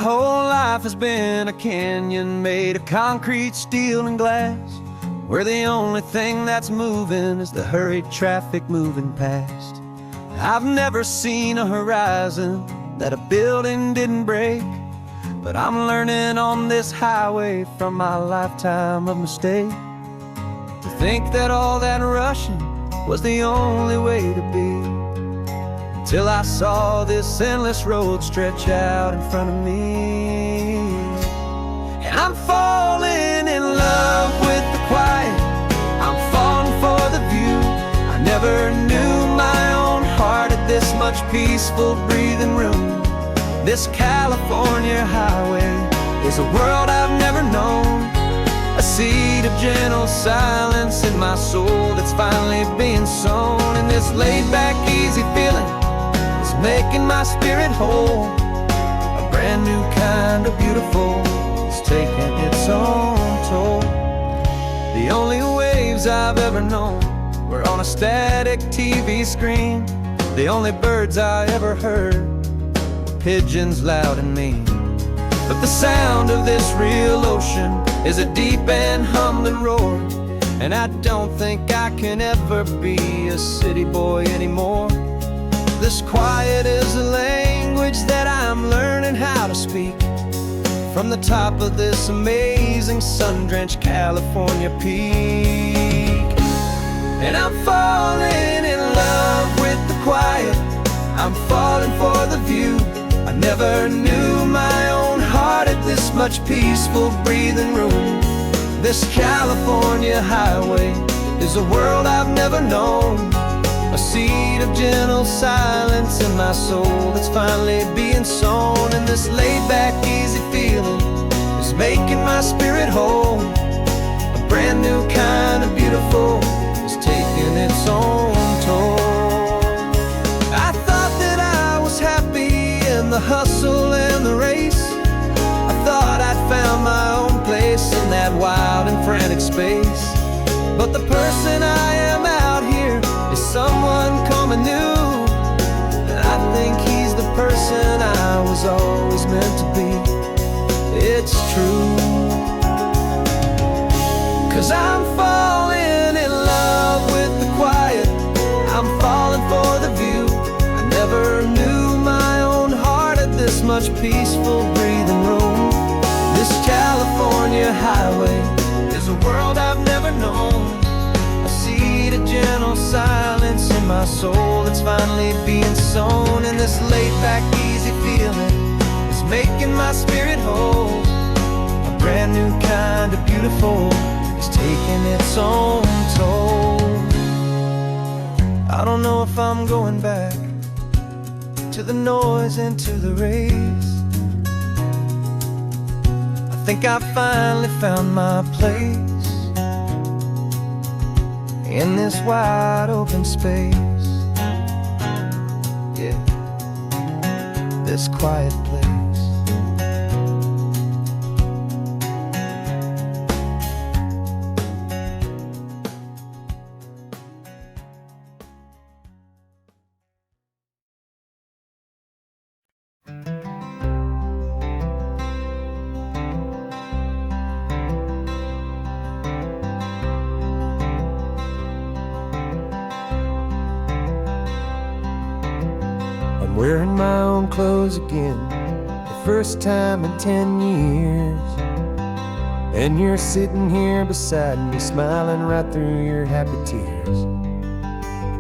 whole life has been a canyon made of concrete, steel, and glass, where the only thing that's moving is the hurried traffic moving past. I've never seen a horizon that a building didn't break, but I'm learning on this highway from my lifetime of mistakes to think that all that rushing was the only way to be, till I saw this endless road stretch out in front of me. And I'm falling in love with the quiet, I'm falling for the view. I never knew my own heart had this much peaceful breathing room. This California highway is a world I've never known, a seed of gentle silence in my soul that's finally being sown. And this laid-back, easy feeling is making my spirit whole. A brand new kind of beautiful is taking its own toll. The only waves I've ever known were on a static TV screen. The only birds I ever heard were pigeons loud and mean. But the sound of this real ocean is a deep and humbling roar, and I don't think I can ever be a city boy anymore. This quiet is a language that I'm learning how to speak from the top of this amazing sun-drenched California peak. And I'm falling in love with the quiet, I'm falling for the view. I never knew my own heart had this much peaceful breathing room. This California highway is a world I've never known, a seed of gentle silence in my soul that's finally being sown. And this laid-back, easy feeling is making my spirit whole. A brand new kind of beautiful is taking its own toll. I thought that I was happy in the hustle and the race. I thought I'd found my own place in that wild and frantic space. But the person I am out here is someone coming new, and I think he's the person I was always meant to be. It's true, 'cause I'm falling in love with the quiet, I'm falling for the view. I never knew my own heart had this much peaceful breathing room. This California highway is a world I've never known, a seed of gentle silence in my soul that's finally being sown. And this laid-back, easy feeling is making my spirit whole. A brand new kind of beautiful is taking its own toll. I don't know if I'm going back to the noise and to the race. I think I finally found my place in this wide open space. Yeah, this quiet place. I'm wearing my own clothes again, the first time in 10 years. And you're sitting here beside me, smiling right through your happy tears.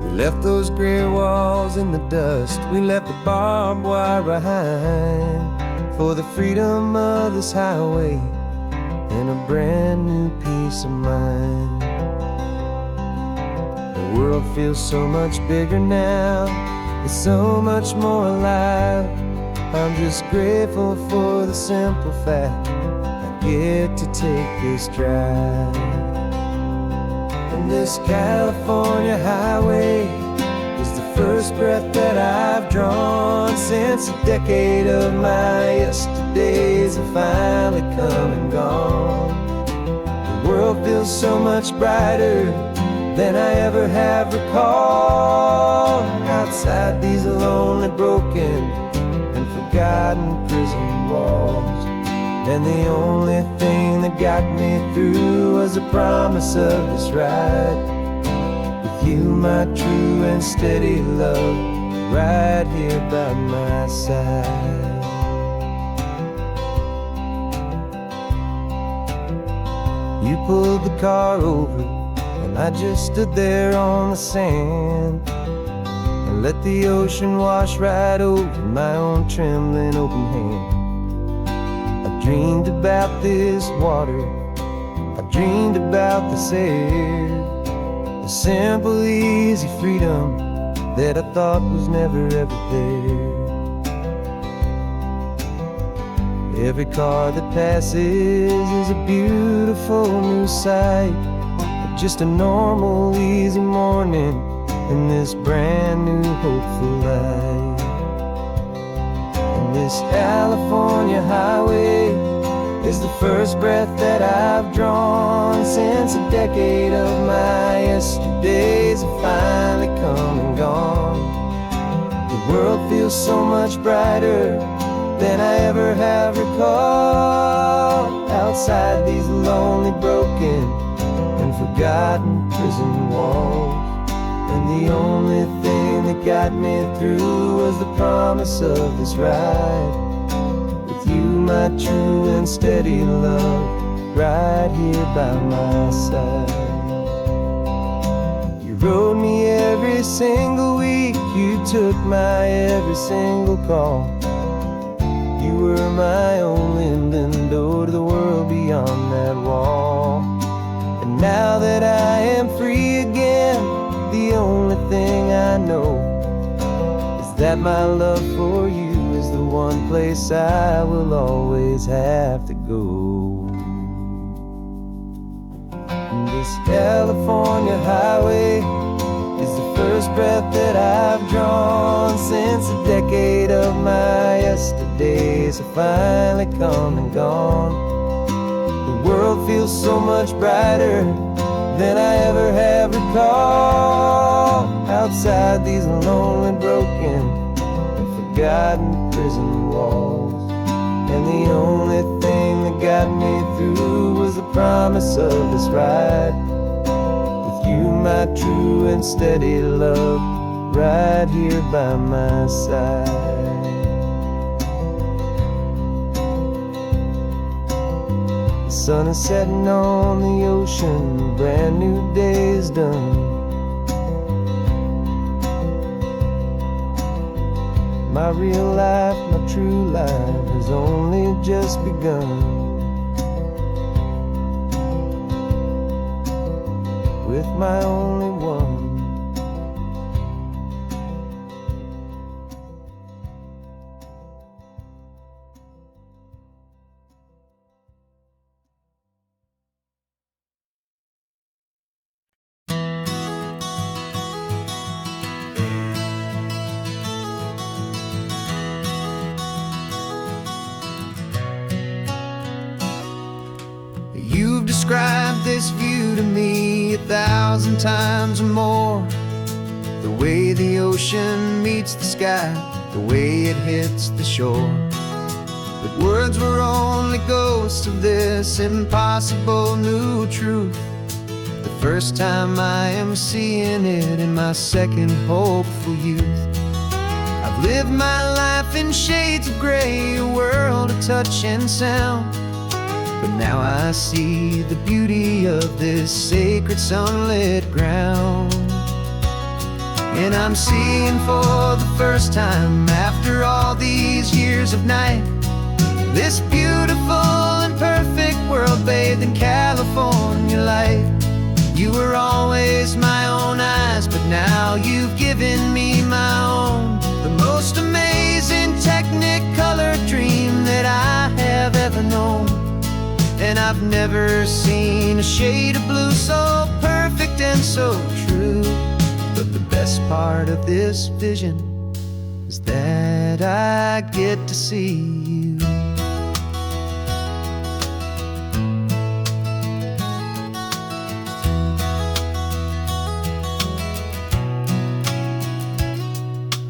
We left those gray walls in the dust, we left the barbed wire behind, for the freedom of this highway and a brand new peace of mind. The world feels so much bigger now, it's so much more alive. I'm just grateful for the simple fact I get to take this drive. And this California highway is the first breath that I've drawn since a decade of my yesterdays have finally come and gone. The world feels so much brighter than I ever have recalled. Outside these lonely, broken, and forgotten forgotten prison walls. And the only thing that got me through was the promise of this ride. With you, my true and steady love, right here by my side. You pulled the car over, and I just stood there on the sand and let the ocean wash right over my own trembling open hand. I dreamed about this water, I dreamed about this air, the simple, easy freedom that I thought was never ever there. Every car that passes is a beautiful new sight, but just a normal, easy morning in this brand new, hopeful life. And this California highway is the first breath that I've drawn since a decade of my yesterdays have finally come and gone. The world feels so much brighter than I ever have recalled, outside these lonely, broken, and forgotten prison walls. And the only thing that got me through was the promise of this ride. With you, my true and steady love, right here by my side. You rode me every single week, you took my every single call. You were my only window to the world beyond that wall. And now that I am free again, the only thing I know is that my love for you is the one place I will always have to go. And this California highway is the first breath that I've drawn since a decade of my yesterdays have finally come and gone. The world feels so much brighter than I ever have recalled, outside these lonely, broken, and forgotten prison walls. And the only thing that got me through was the promise of this ride. With you, my true and steady love, right here by my side. The sun is setting on the ocean, a brand new day is done. My real life, my true life has only just begun. With my only one. You've described this view to me 1,000 times or more. The way the ocean meets the sky, the way it hits the shore. But words were only ghosts of this impossible new truth. The first time I am seeing it in my second hopeful youth. I've lived my life in shades of gray, a world of touch and sound. But now I see the beauty of this sacred sunlit ground. And I'm seeing for the first time, after all these years of night, this beautiful and perfect world bathed in California light. You were always my own eyes, but now you've given me my own. The most amazing technicolor dream that I have ever known. And I've never seen a shade of blue so perfect and so true. But the best part of this vision is that I get to see you.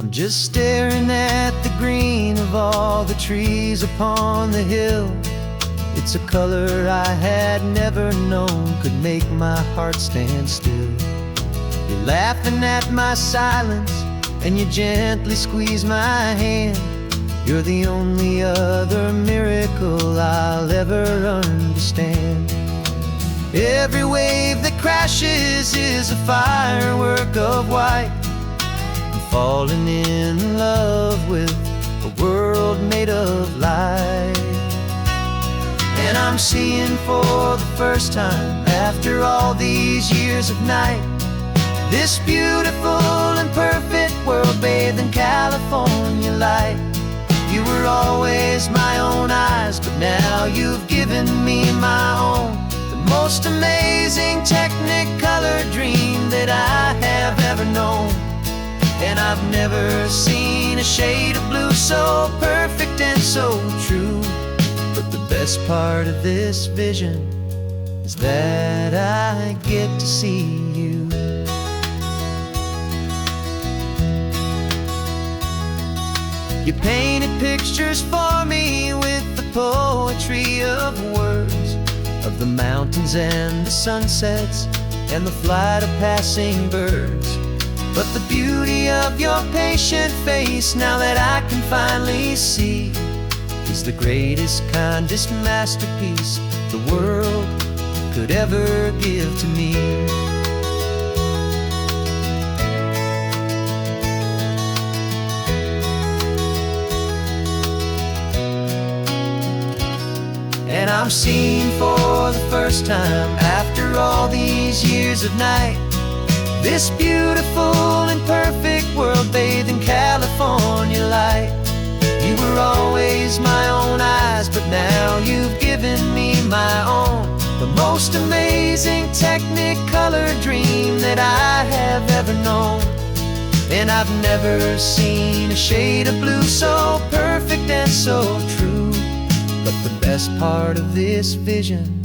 I'm just staring at the green of all the trees upon the hill. It's a color I had never known could make my heart stand still. You're laughing at my silence, and you gently squeeze my hand. You're the only other miracle I'll ever understand. Every wave that crashes is a firework of white. I'm falling in love with a world made of light. And I'm seeing for the first time, after all these years of night, this beautiful and perfect world bathed in California light. You were always my own eyes, but now you've given me my own. The most amazing technicolor dream that I have ever known. And I've never seen a shade of blue so perfect and so true. But the best part of this vision is that I get to see you. You painted pictures for me with the poetry of words, of the mountains and the sunsets and the flight of passing birds. But the beauty of your patient face, now that I can finally see, is the greatest, kindest masterpiece the world could ever give to me. And I'm seeing for the first time, after all these years of night, this beautiful and perfect world bathed in California light. You were always my own eyes, but now you've given me my own. The most amazing technicolor dream that I have ever known. And I've never seen a shade of blue so perfect and so true. But the best part of this vision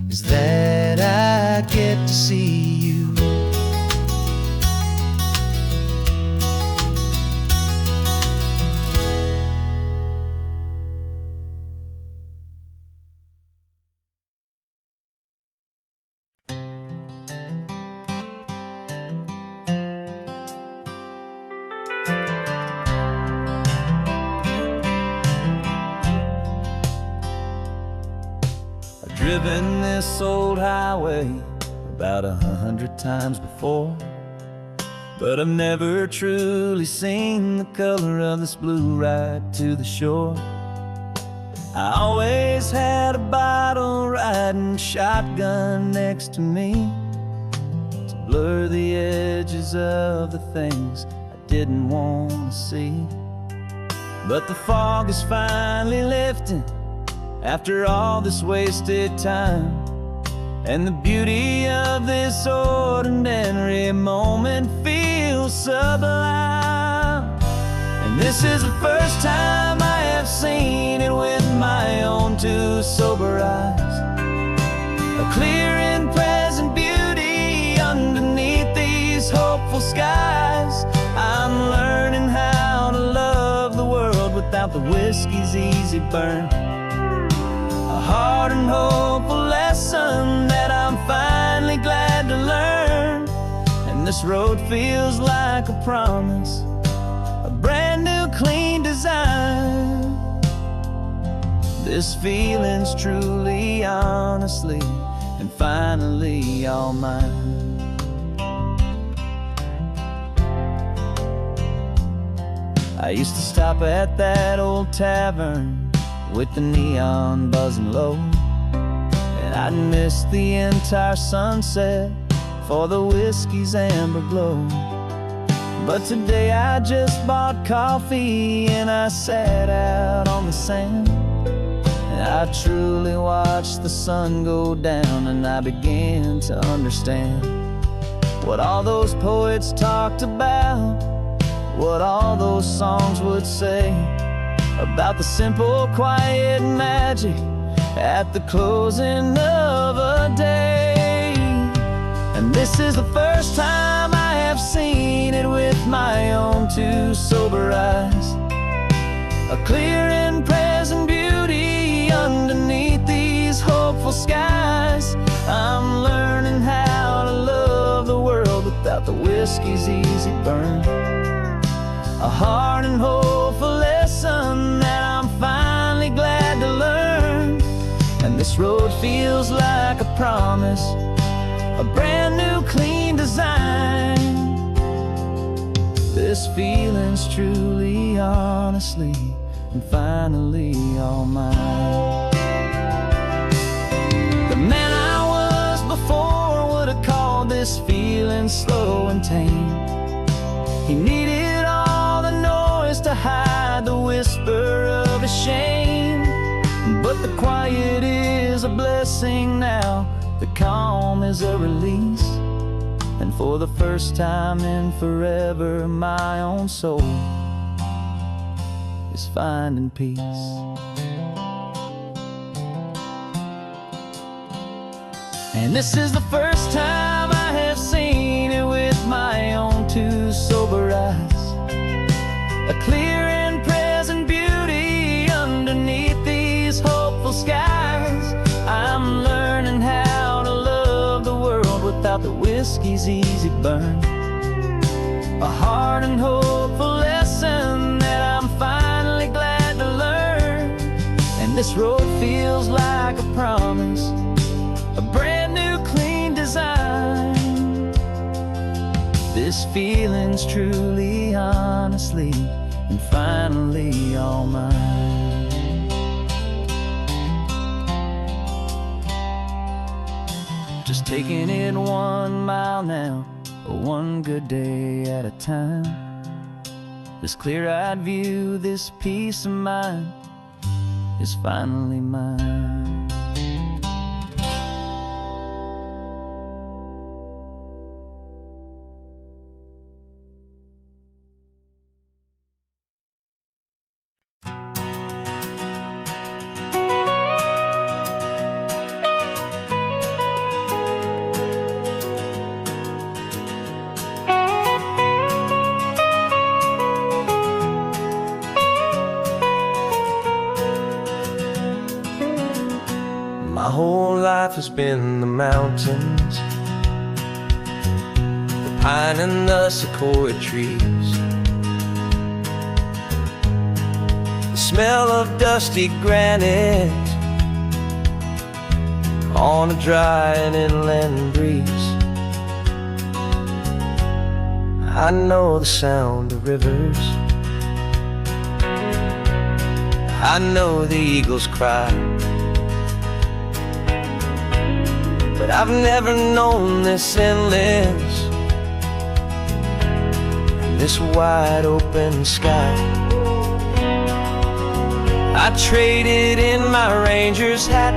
is that I get to see you. Driven this old highway about 100 times before, but I've never truly seen the color of this blue right to the shore. I always had a bottle riding shotgun next to me to blur the edges of the things I didn't want to see. But the fog is finally lifting after all this wasted time, and the beauty of this ordinary moment feels sublime. And this is the first time I have seen it with my own two sober eyes. A clear and present beauty underneath these hopeful skies. I'm learning how to love the world without the whiskey's easy burn. A hard and hopeful lesson that I'm finally glad to learn. And this road feels like a promise, a brand new clean design. This feeling's truly, honestly, and finally all mine. I used to stop at that old tavern with the neon buzzing low, and I'd miss the entire sunset for the whiskey's amber glow. But today I just bought coffee and I sat out on the sand, and I truly watched the sun go down, and I began to understand what all those poets talked about, what all those songs would say about the simple, quiet magic at the closing of a day. And this is the first time I have seen it with my own two sober eyes. A clear and present beauty underneath these hopeful skies. I'm learning how to love the world without the whiskey's easy burn. A hard and hopeful lesson that I'm finally glad to learn. And this road feels like a promise, a brand new clean design. This feeling's truly, honestly, and finally all mine. The man I was before would have called this feeling slow and tame. He needed all the noise to hide the whisper of his shame. But the quiet is a blessing now, the calm is a release. And for the first time in forever, my own soul is finding peace. And this is the first time I have seen it with my own two sober eyes. A clear and present beauty underneath these hopeful skies. I'm learning how to love the world without the whiskey's easy burn. A hard and hopeful lesson that I'm finally glad to learn. And this road feels like a promise, a brand new clean design. This feeling's truly, honestly, and finally all mine. Just taking it 1 mile now, one good day at a time. This clear-eyed view, this peace of mind is finally mine. My whole life has been the mountains, the pine and the sequoia trees, the smell of dusty granite on a dry and inland breeze. I know the sound of rivers, I know the eagles cry, but I've never known this endless, this wide open sky. I traded in my ranger's hat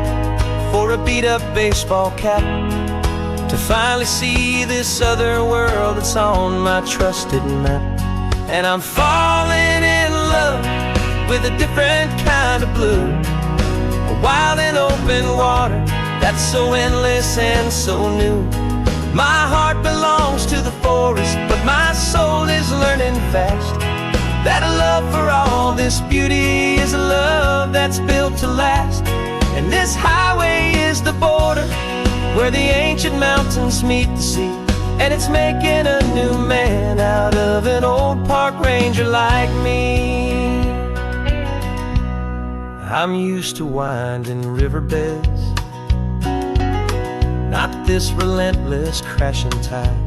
for a beat-up baseball cap to finally see this other world that's on my trusted map. And I'm falling in love with a different kind of blue, a wild and open water that's so endless and so new. My heart belongs to the forest, but my soul is learning fast that a love for all this beauty is a love that's built to last. And this highway is the border where the ancient mountains meet the sea, and it's making a new man out of an old park ranger like me. I'm used to winding riverbeds, not this relentless crashing tide.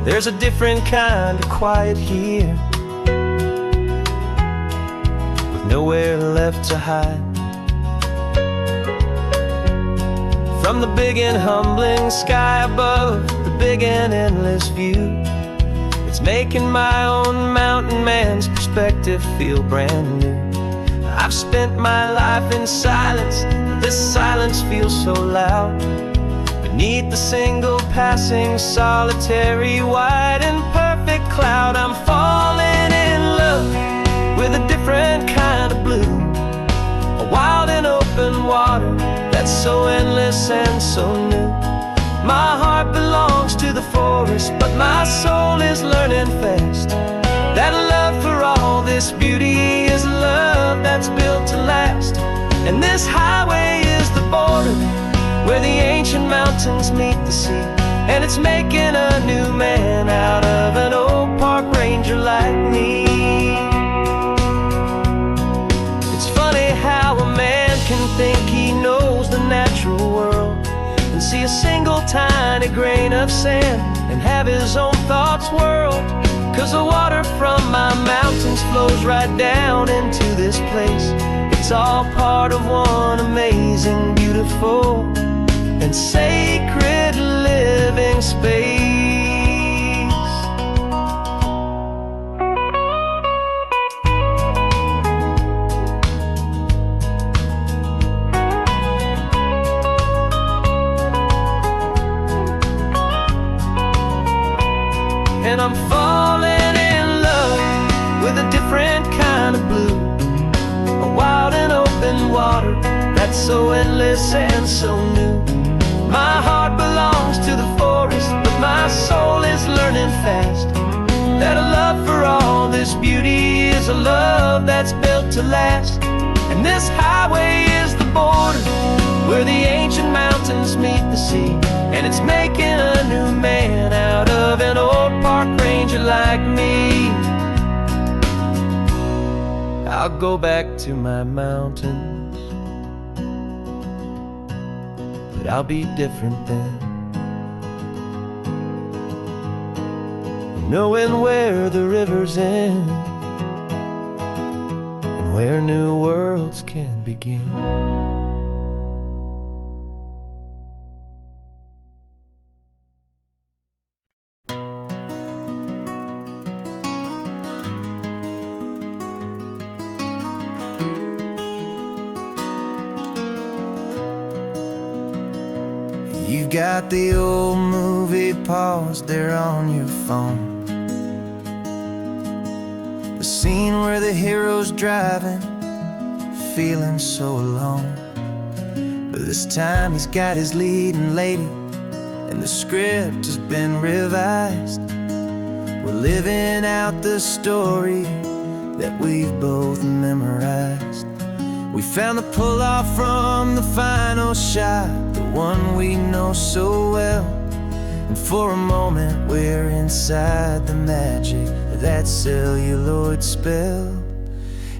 There's a different kind of quiet here, with nowhere left to hide. From the big and humbling sky above, the big and endless view, it's making my own mountain man's perspective feel brand new. I've spent my life in silence, this silence feels so loud. Beneath the single passing solitary white and perfect cloud, I'm falling in love with a different kind of blue, a wild and open water that's so endless and so new. My heart belongs to the forest, but my soul is learning fast that love for all this beauty is love that's built to last. And this highway is the border where the ancient mountains meet the sea, and it's making a new man out of an old park ranger like me. It's funny how a man can think he knows the natural world and see a single tiny grain of sand and have his own thoughts whirled. 'Cause the water from my mountains flows right down into this place. It's all part of one amazing, beautiful, and sacred living space. And I'm falling in love with a different kind of blue, a wild and open water that's so endless and so new. My heart belongs to the forest, but my soul is learning fast that a love for all this beauty is a love that's built to last. And this highway is the border where the ancient mountains meet the sea, and it's making a new man out of an old park ranger like me. I'll go back to my mountains, but I'll be different then, knowing where the rivers end and where new worlds can begin. You got the old movie paused there on your phone, the scene where the hero's driving, feeling so alone. But this time he's got his leading lady, and the script has been revised. We're living out the story that we've both memorized. We found the pull-off from the final shot, the one we know so well. And for a moment we're inside the magic of that celluloid spell.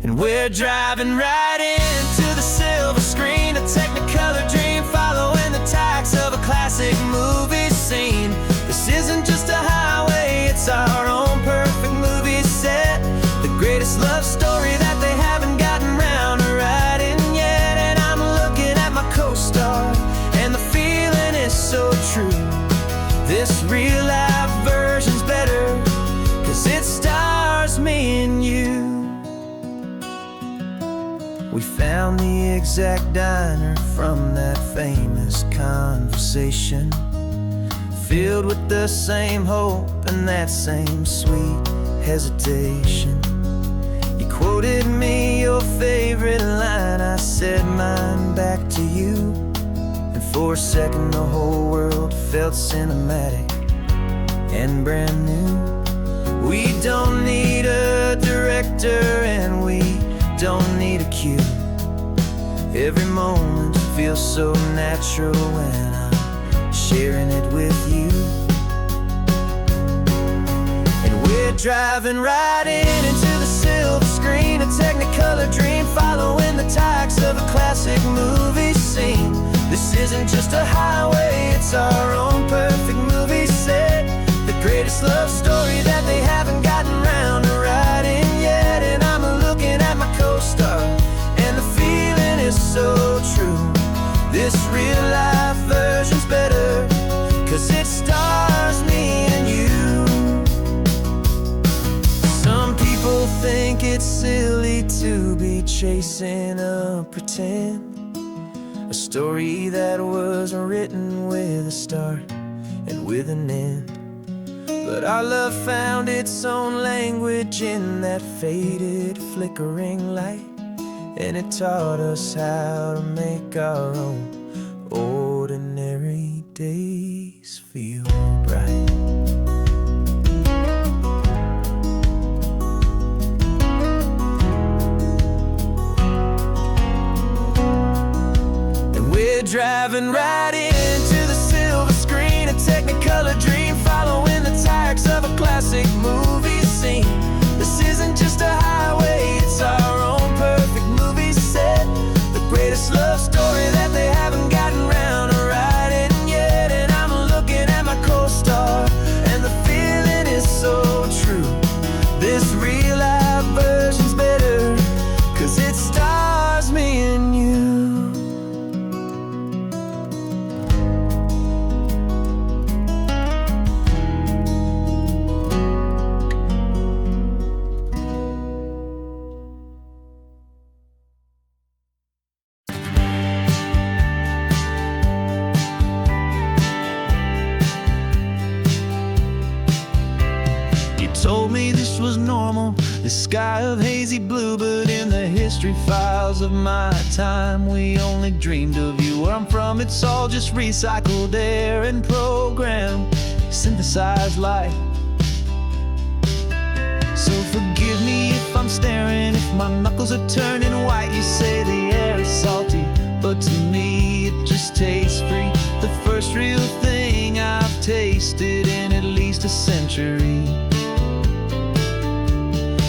And we're driving right into the silver screen, a technicolor dream, following the tacks of a classic movie scene. This isn't just a highway, it's our own perfect movie set, the greatest love story that they haven't gotten round to writing yet. And I'm looking at my co-star, and the feeling is so true. This real-life version's better, 'cause it stars me and you. We found the exact diner from that famous conversation, filled with the same hope and that same sweet hesitation. You quoted me your favorite line, I said mine back to you, and for a second the whole world felt cinematic and brand new. We don't need a director and we don't need a cue. Every moment feels so natural when I'm sharing it with you. And we're driving right into the silver screen, a technicolor dream, following the tacks of a classic movie scene. This isn't just a highway, it's our own perfect movie set, the greatest love story that they haven't gotten round to writing yet. And I'm looking at my co-star, and the feeling is so true. This real-life version's better, 'cause it stars me and you. Some people think it's silly to be chasing a pretend, a story that was written with a start and with an end. But our love found its own language in that faded, flickering light, and it taught us how to make our own ordinary days feel bright. me this was normal, this sky of hazy blue. But in the history files of my time, we only dreamed of you. Where I'm from, it's all just recycled air and programmed, synthesized light. So forgive me if I'm staring, if my knuckles are turning white. You say the air is salty, but to me it just tastes free. The first real thing I've tasted in at least a century.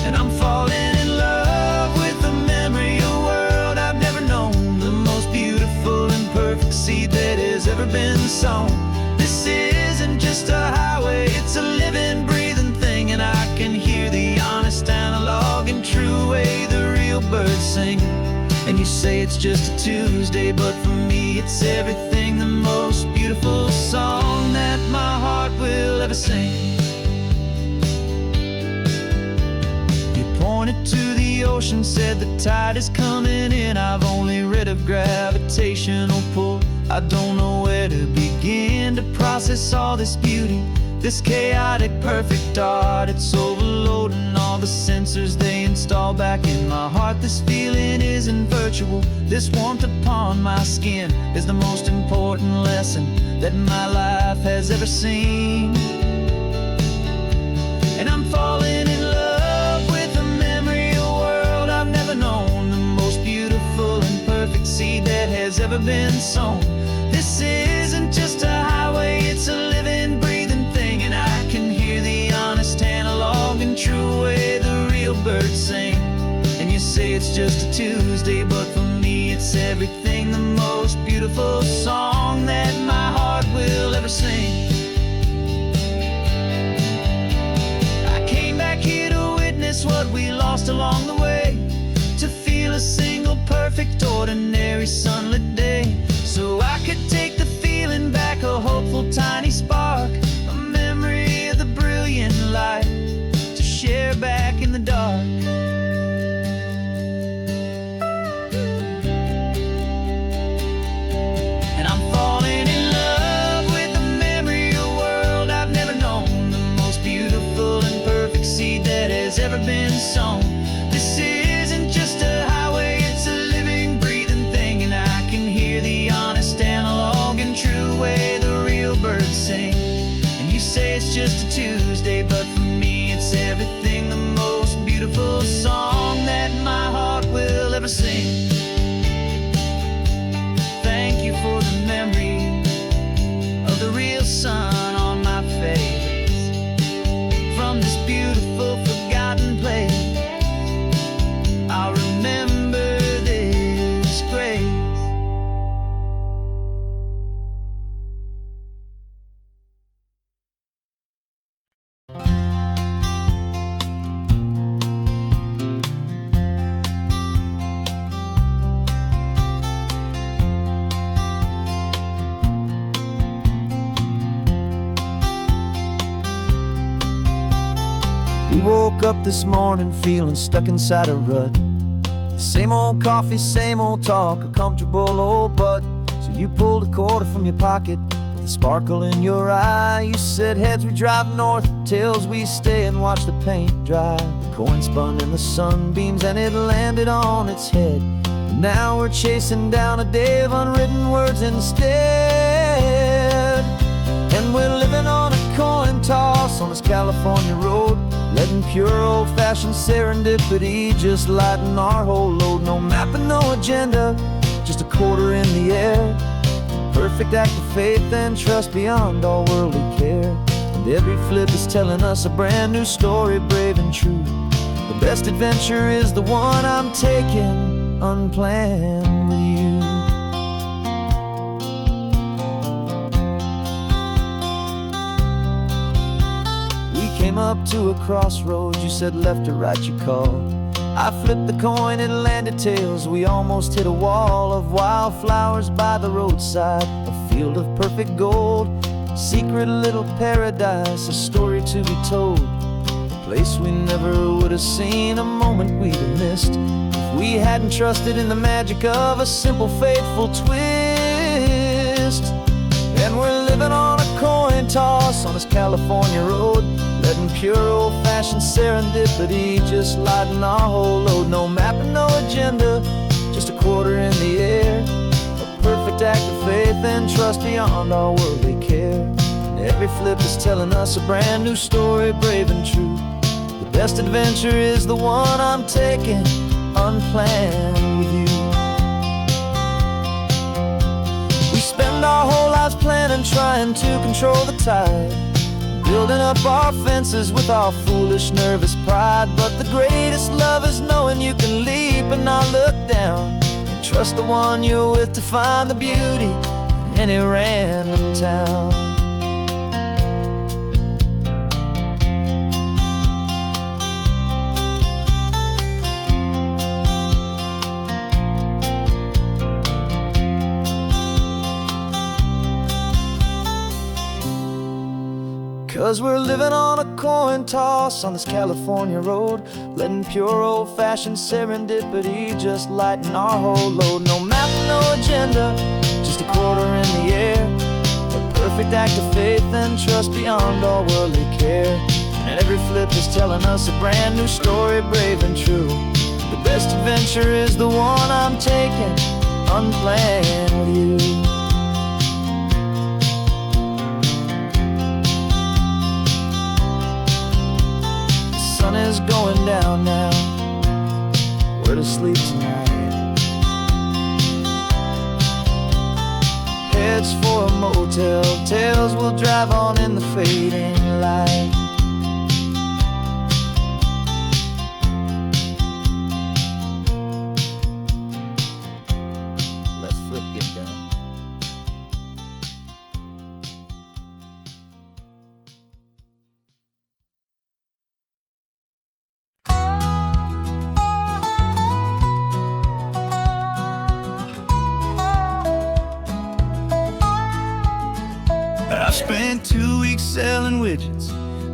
And I'm falling in love with the memory of a world I've never known, the most beautiful and perfect seed that has ever been sown. This isn't just a highway, it's a living, breathing thing. And I can hear the honest, analog, and true way the real birds sing. And you say it's just a Tuesday, but for me it's everything, the most beautiful song that my heart will ever sing. You pointed to the ocean, said the tide is coming in. I've only read of gravitational pull. I don't know where to begin to process all this beauty, this chaotic, perfect art. It's overloading all the sensors they install back in my heart. This feeling isn't virtual, this warmth upon my skin is the most important lesson that my life has ever seen. And I'm falling in love with the memory of a world I've never known, the most beautiful and perfect seed that has ever been sown. This isn't just a highway, it's a living, breathing thing. And I can hear the honest, analog, and true way the real birds sing. And you say it's just a Tuesday, but for me it's everything, the most beautiful song that my heart will ever sing. I came back here to witness what we lost along the way, to feel a single perfect, ordinary, sunlit day, so I could take the feeling back, a hopeful tiny spark, a memory of the brilliant light to share back in the dark. And I'm falling in love with the memory of a world I've never known, the most beautiful and perfect seed that has ever been sown. This isn't just a highway, it's a living, breathing thing. And I can hear the honest, analog, and true way the real birds sing. And you say it's just a Tuesday, but for me it's everything, the most beautiful song that my heart will ever sing. Thank you for the memory of the real sun on my face, from this beautiful, forgotten place. I'll remember this grace. We woke up this morning feeling stuck inside a rut. Same old coffee, same old talk, a comfortable old butt. So you pulled a quarter from your pocket with a sparkle in your eye. You said heads we drive north, tails we stay and watch the paint dry. The coin spun in the sunbeams and it landed on its head. And now we're chasing down a day of unwritten words instead. And we're living on a coin toss on this California road, letting pure old-fashioned serendipity just lighten our whole load. No map and no agenda, just a quarter in the air. Perfect act of faith and trust beyond all worldly care. And every flip is telling us a brand new story, brave and true. The best adventure is the one I'm taking unplanned with you. Came up to a crossroads, you said left or right you called. I flipped the coin, it landed tails. We almost hit a wall of wildflowers by the roadside, a field of perfect gold, secret little paradise, a story to be told, a place we never would have seen, a moment we'd have missed if we hadn't trusted in the magic of a simple, faithful twist. And we're living on a coin toss on this California road, letting pure old-fashioned serendipity just lighten our whole load. No map and no agenda, just a quarter in the air. A perfect act of faith and trust beyond all worldly care. And every flip is telling us a brand new story, brave and true. The best adventure is the one I'm taking, unplanned with you. We spend our whole lives planning, trying to control the tide, building up our fences with our foolish, nervous pride. But the greatest love is knowing you can leap and not look down, and trust the one you're with to find the beauty in any random town. 'Cause we're living on a coin toss on this California road, letting pure old-fashioned serendipity just lighten our whole load. No map, no agenda, just a quarter in the air. A perfect act of faith and trust beyond all worldly care. And every flip is telling us a brand new story, brave and true. The best adventure is the one I'm taking, unplanned with you. The sun is going down now, we're to sleep tonight. Heads for a motel, tails will drive on in the fading light. Let's flip get down. I spent 2 weeks selling widgets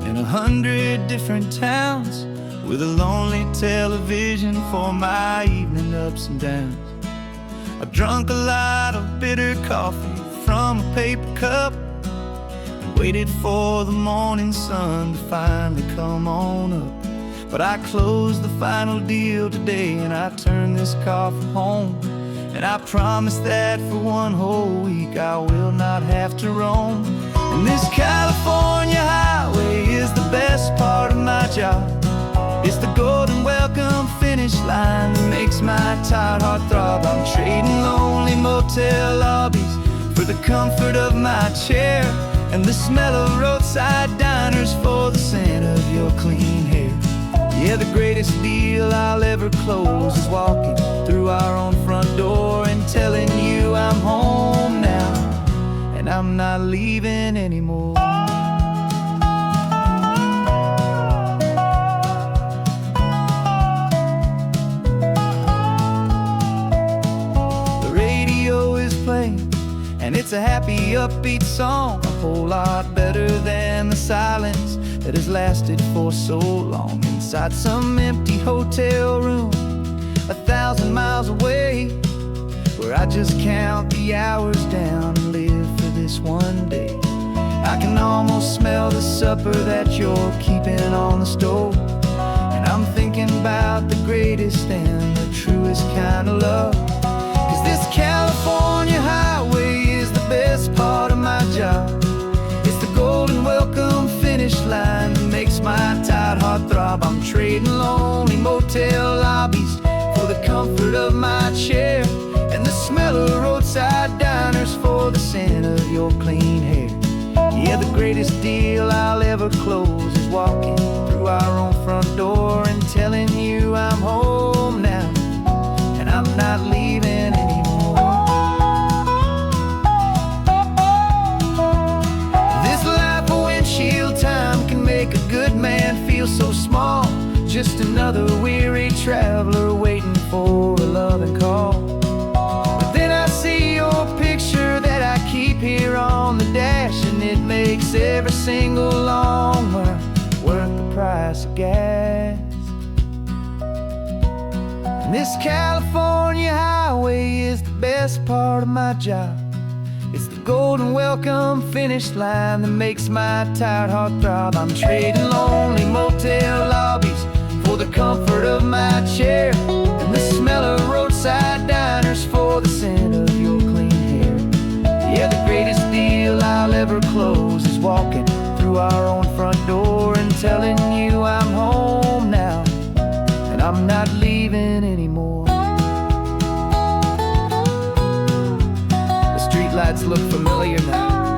in 100 different towns, with a lonely television for my evening ups and downs. I've drunk a lot of bitter coffee from a paper cup, and waited for the morning sun to finally come on up. But I closed the final deal today, and I turned this car for home. And I promise that for one whole week I will not have to roam. And this California highway is the best part of my job. It's the golden welcome finish line that makes my tired heart throb. I'm trading lonely motel lobbies for the comfort of my chair, and the smell of roadside diners for the scent of your clean hair. Yeah, the greatest deal I'll ever close is walking through our own front door and telling you I'm home now, and I'm not leaving anymore. The radio is playing, and it's a happy, upbeat song, a whole lot better than the silence that has lasted for so long. Inside some empty hotel room 1,000 miles away, where I just count the hours down and live for this one day. I can almost smell the supper that you're keeping on the stove, and I'm thinking about the greatest and the truest kind of love. 'Cause this California highway is the best part of my job. It's the golden welcome finish line that makes my tired heart throb. I'm trading lonely motel lobbies for the comfort of my chair, and the smell of roadside diners for the scent of your clean hair. Yeah, the greatest deal I'll ever close is walking through our own front door and telling you I'm home now, and I'm not leaving anymore. This life of windshield time can make a good man feel so small, just another weary traveler waiting for a loving call. But then I see your picture that I keep here on the dash, and it makes every single long mile worth the price of gas. And this California highway is the best part of my job. It's the golden welcome finish line that makes my tired heart throb. I'm trading lonely motel lobbies for the comfort of my chair, and the smell of roadside diners for the scent of your clean hair. Yeah, the greatest deal I'll ever close is walking through our own front door and telling you I'm home now, and I'm not leaving anymore. The streetlights look familiar now.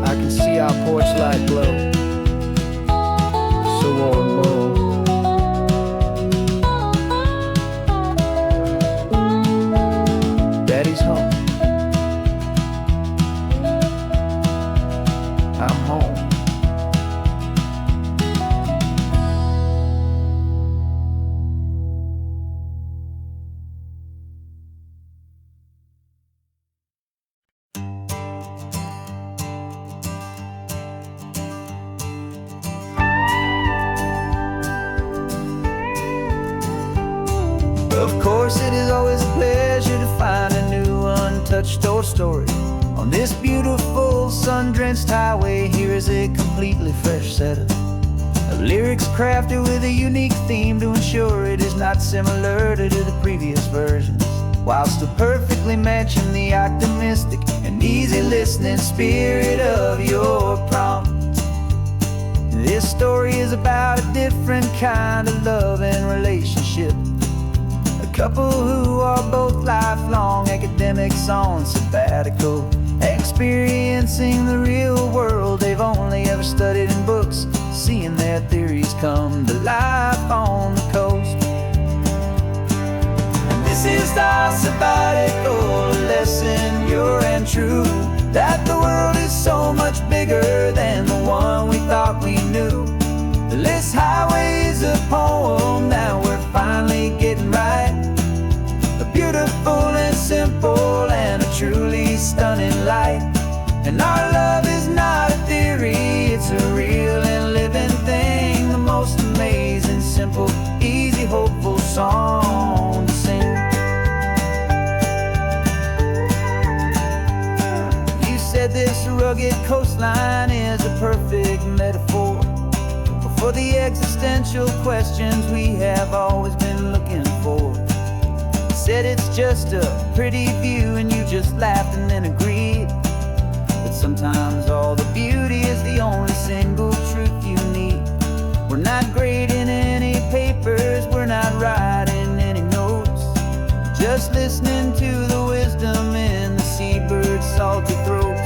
I can see our porch light glow, so warm, low. Daddy's home. I'm home. Of course, it is always a pleasure to find a new untouched old story. On this beautiful sun-drenched highway, here is a completely fresh set of lyrics crafted with a unique theme to ensure it is not similar to the previous versions, while still perfectly matching the optimistic and easy listening spirit of your prompt. This story is about a different kind of love and relationship. A couple who are both lifelong academics on sabbatical, experiencing the real world they've only ever studied in books, seeing their theories come to life on the coast. And this is our sabbatical lesson, pure and true, that the world is so much bigger than the one we thought we knew. This highway is a poem that we're finally getting right. A beautiful and simple and a truly stunning light. And our love is not a theory, it's a real and living thing. The most amazing, simple, easy, hopeful song to sing. You said this rugged coastline is a perfect metaphor for the existential questions we have always been looking for. You said it's just a pretty view and you just laughed and then agreed. But sometimes all the beauty is the only single truth you need. We're not grading any papers, we're not writing any notes, just listening to the wisdom in the seabird's salty throats.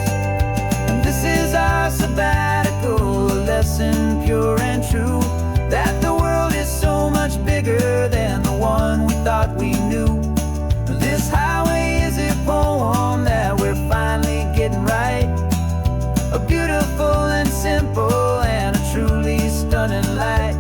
And this is our sabbatical lesson, pure and true, that the world is so much bigger than the one we thought we knew. This highway is a poem that we're finally getting right. A beautiful and simple and a truly stunning light.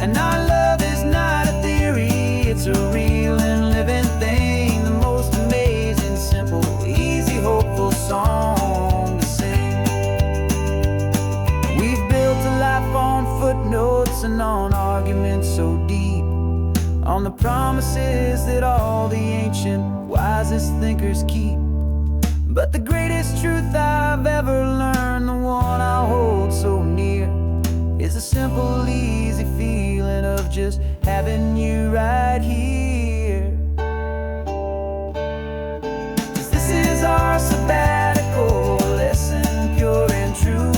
And our love is not a theory, it's a real and living thing. The most amazing, simple, easy, hopeful song to sing. We've built a life on footnotes and on arguments so deep, on the promises that all the ancient wisest thinkers keep. But the greatest truth I've ever learned, the one I hold so near, is a simple, easy feeling of just having you right here. 'Cause this is our sabbatical lesson, pure and true,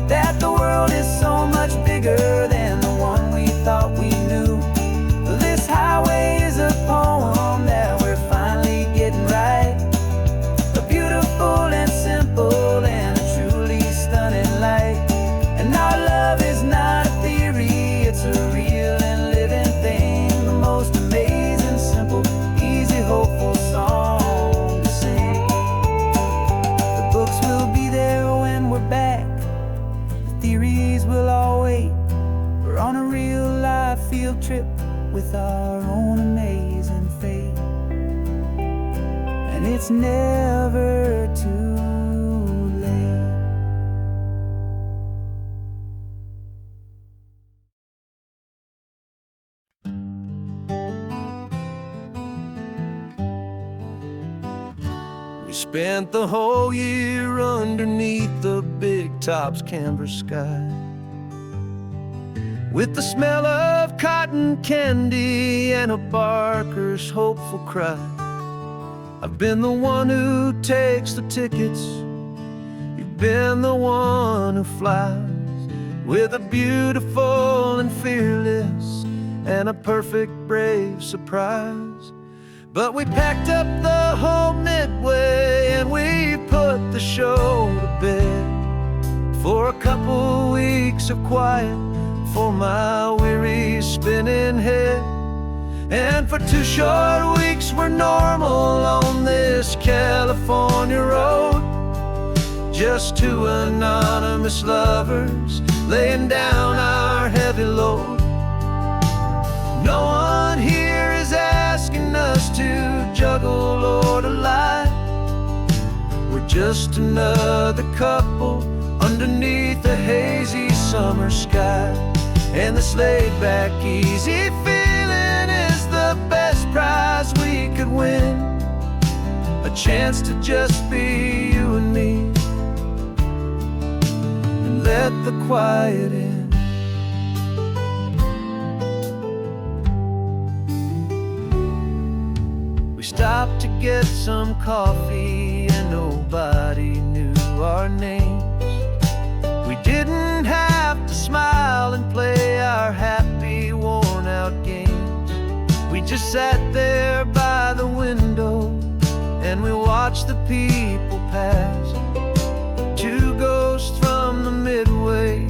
that the world is so much bigger than the one we thought we knew. This highway is a poem that we're finally getting right. A beautiful and simple and a truly stunning light. And our love is not a theory, it's a real and living thing. The most amazing, simple, easy, hopeful song to sing. The books will be there when we're back, the theories will all wait. We're on a real life field trip with our own amazing fate. And it's never too late. Spent the whole year underneath the big top's canvas sky, with the smell of cotton candy and a barker's hopeful cry. I've been the one who takes the tickets, you've been the one who flies, with a beautiful and fearless and a perfect brave surprise. But we packed up the whole Midway and we put the show to bed, for a couple weeks of quiet for my weary spinning head. And for 2 short weeks we're normal on this California road, just 2 anonymous lovers laying down our heavy load. No one here is asking us to juggle or to lie. We're just another couple underneath a hazy summer sky. And this laid-back, easy feeling is the best prize we could win, a chance to just be you and me, and let the quiet in. We stopped to get some coffee and nobody knew our names. We didn't have to smile and play our happy, worn-out games. We just sat there by the window and we watched the people pass, 2 ghosts from the Midway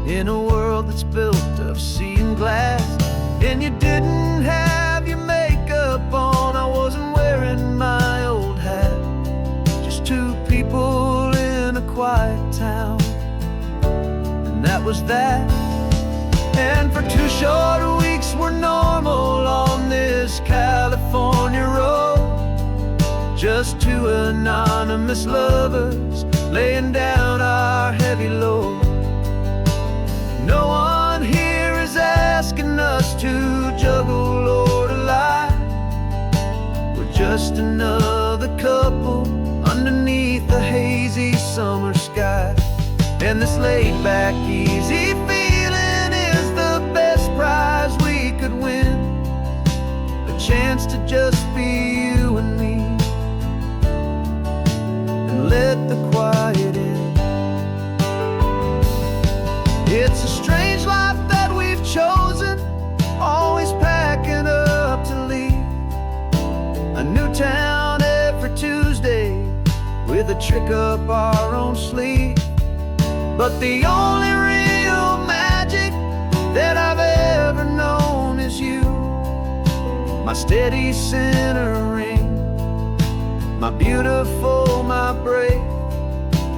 in a world that's built of sea and glass. And you didn't have your makeup on, I wasn't wearing my old hat, just 2 people in a quiet town, and that was that. And for 2 short weeks we're normal on this California road, just 2 anonymous lovers laying down our heavy load. No one here is asking us to juggle or to lie. We're just another couple underneath the hazy summer sky. And this laid-back, easy feeling is the best prize we could win, a chance to just be you and me, and let the quiet in. It's a strange life that we've chosen, always packing up to leave a new town every Tuesday with a trick up our own sleeve. But the only real magic that I've ever known is you, my steady centering, my beautiful, my brave,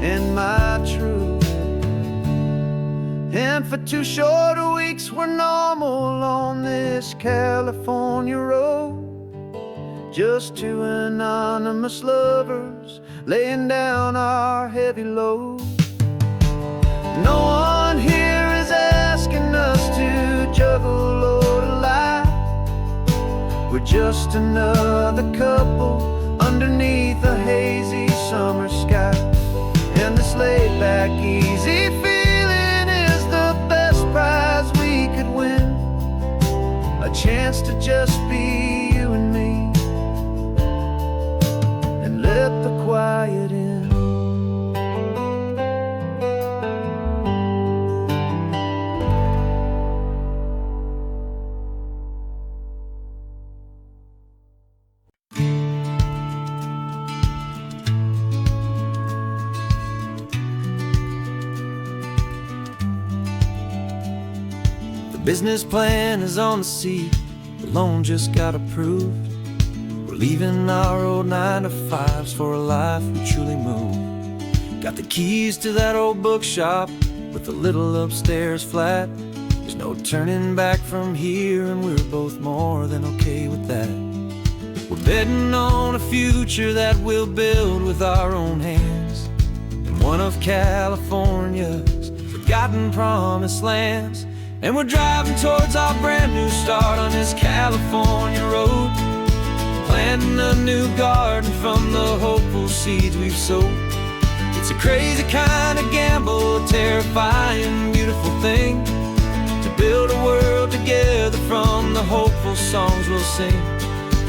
and my true. And for 2 short weeks we're normal on this California road, just 2 anonymous lovers laying down our heavy load. No one here is asking us to juggle or to lie. We're just another couple underneath a hazy summer sky. And this laid-back, easy feeling is the best prize we could win, a chance to just be you and me, and let the quiet in. Business plan is on the seat, the loan just got approved. We're leaving our old 9-to-5s for a life we truly move. Got the keys to that old bookshop with the little upstairs flat. There's no turning back from here, and we're both more than okay with that. We're betting on a future that we'll build with our own hands, in one of California's forgotten promised lands. And we're driving towards our brand new start on this California road, planting a new garden from the hopeful seeds we've sowed. It's a crazy kind of gamble, a terrifying, beautiful thing, to build a world together from the hopeful songs we'll sing.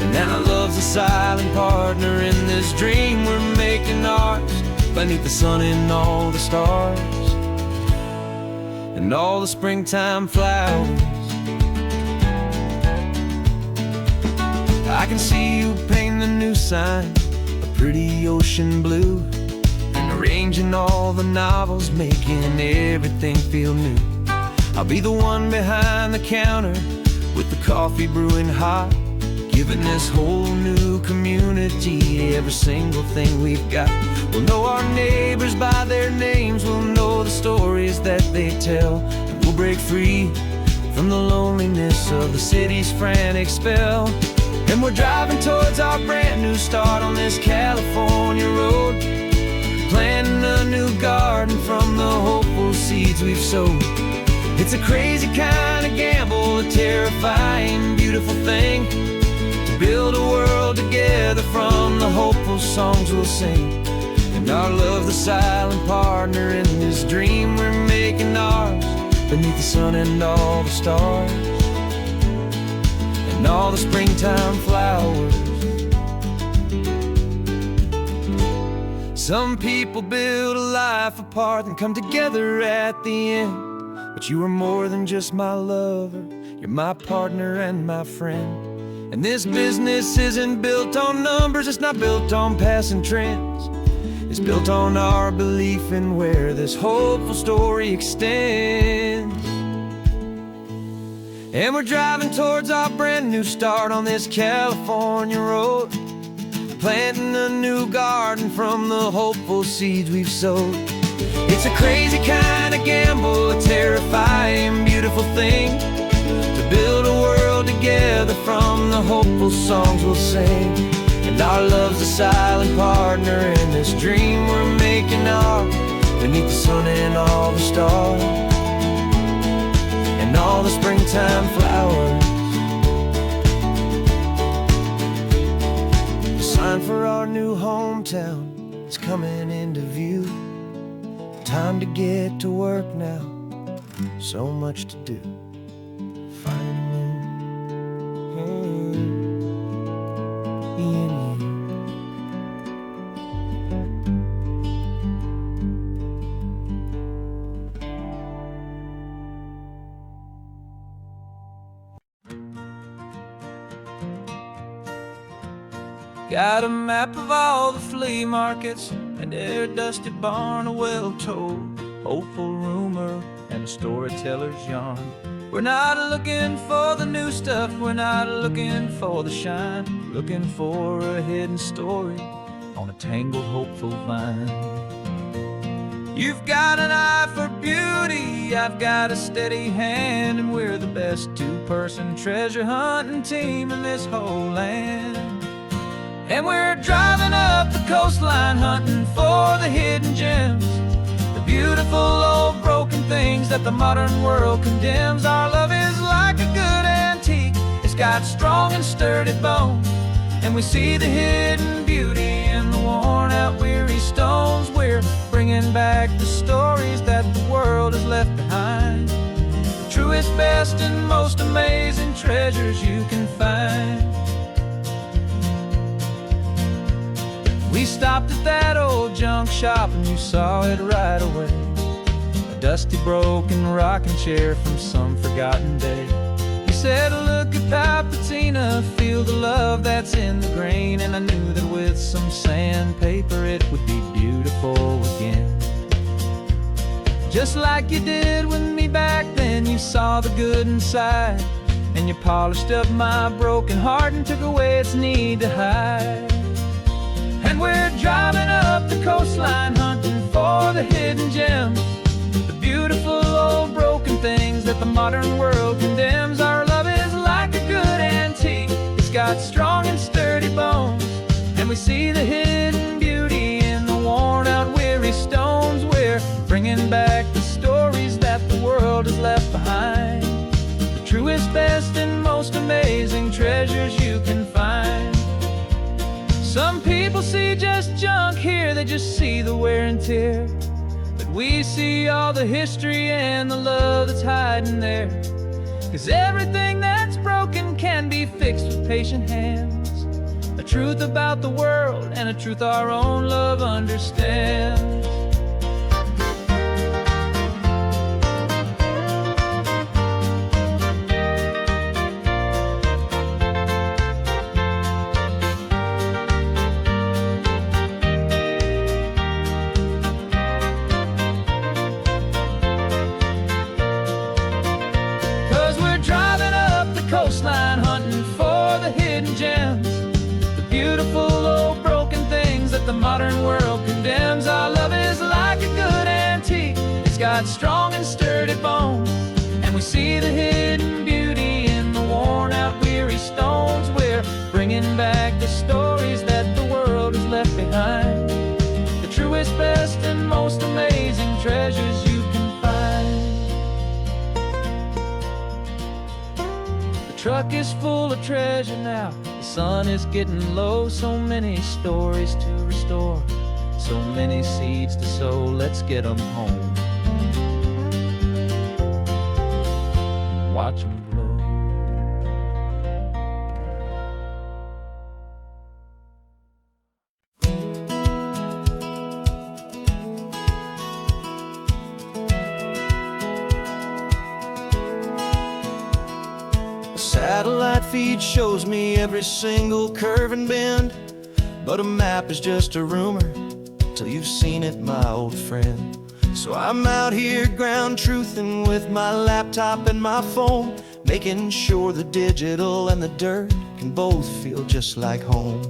And now love's a silent partner in this dream we're making ours, beneath the sun and all the stars and all the springtime flowers. I can see you painting a new sign, a pretty ocean blue, and arranging all the novels, making everything feel new. I'll be the one behind the counter with the coffee brewing hot, giving this whole new community every single thing we've got. We'll know our neighbors by their names, we'll know the stories that they tell, and we'll break free from the loneliness of the city's frantic spell. And we're driving towards our brand new start on this California road, planting a new garden from the hopeful seeds we've sowed. It's a crazy kind of gamble, a terrifying, beautiful thing, to build a world together from the hopeful songs we'll sing. And our love, the silent partner in this dream we're making ours, beneath the sun and all the stars and all the springtime flowers. Some people build a life apart and come together at the end, but you are more than just my lover, you're my partner and my friend. And this business isn't built on numbers, it's not built on passing trends, it's built on our belief in where this hopeful story extends. And we're driving towards our brand new start on this California road, planting a new garden from the hopeful seeds we've sowed. It's a crazy kind of gamble, a terrifying, beautiful thing, to build a world together from the hopeful songs we'll sing. And our love's a silent partner in this dream we're making ours, beneath the sun and all the stars and all the springtime flowers. The sign for our new hometown is coming into view. Time to get to work now, so much to do. Finding in you. Got a map of all the flea markets and their dusty barn, a well-told hopeful rumor and a storyteller's yarn. We're not looking for the new stuff, we're not looking for the shine, looking for a hidden story on a tangled hopeful vine. You've got an eye for beauty, I've got a steady hand, and we're the best two-person treasure hunting team in this whole land. And we're driving up the coastline hunting for the hidden gems, the beautiful old broken things that the modern world condemns. Our love is like a good antique, it's got strong and sturdy bones, and we see the hidden beauty in the worn out weary stones. We're bringing back the stories that the world has left behind, the truest, best, and most amazing treasures you can find. We stopped at that old junk shop and you saw it right away, a dusty broken rocking chair from some forgotten day. You said, look at Papatina, feel the love that's in the grain, and I knew that with some sandpaper it would be beautiful again. Just like you did with me back then, you saw the good inside, and you polished up my broken heart and took away its need to hide. And we're driving up the coastline hunting for the hidden gems, the beautiful old broken things that the modern world condemns. Our love is like a good antique, it's got strong and sturdy bones, and we see the hidden beauty in the worn out weary stones. We're bringing back the stories that the world has left behind, the truest, best, and most amazing treasures you can find. Some people see just junk here, they just see the wear and tear. But we see all the history and the love that's hiding there. 'Cause everything that's broken can be fixed with patient hands. A truth about the world and a truth our own love understands. 'Cause we're driving up the coastline, hunting for the hidden gems, the beautiful old broken things that the modern world condemns. Our love is like a good antique, it's got strong and sturdy bones, and we see the hidden beauty in the worn out weary stones. We're bringing back the stories that the world has left behind, the truest, best, and most amazing treasures you can find. The truck is full of treasure now, the sun is getting low. So many stories to restore, so many seeds to sow. Let's get them home, watch them blow. Satellite feed shows me every single curve and bend, but a map is just a rumor till you've seen it, my old friend. So I'm out here ground truthing with my laptop and my phone, making sure the digital and the dirt can both feel just like home.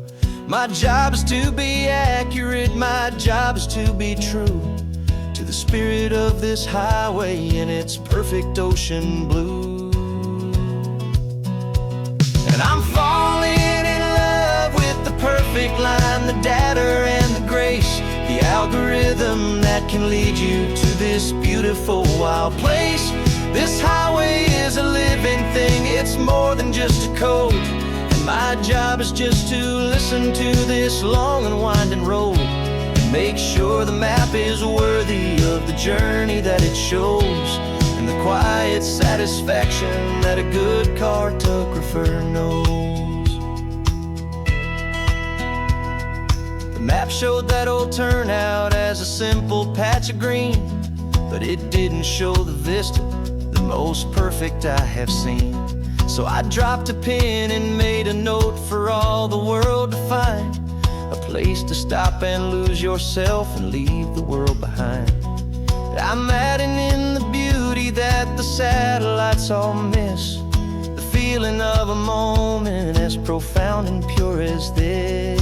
My job is to be accurate, my job is to be true to the spirit of this highway in its perfect ocean blue. And I'm falling in love with the perfect line, the data and the grace, the algorithm that can lead you to this beautiful wild place. This highway is a living thing, it's more than just a code. And my job is just to listen to this long and winding road and make sure the map is worthy of the journey that it shows, and the quiet satisfaction that a good cartographer knows. The map showed that old turnout as a simple patch of green, but it didn't show the vista, the most perfect I have seen. So I dropped a pin and made a note for all the world to find, a place to stop and lose yourself and leave the world behind. I'm adding in the beauty that the satellites all miss, the feeling of a moment as profound and pure as this.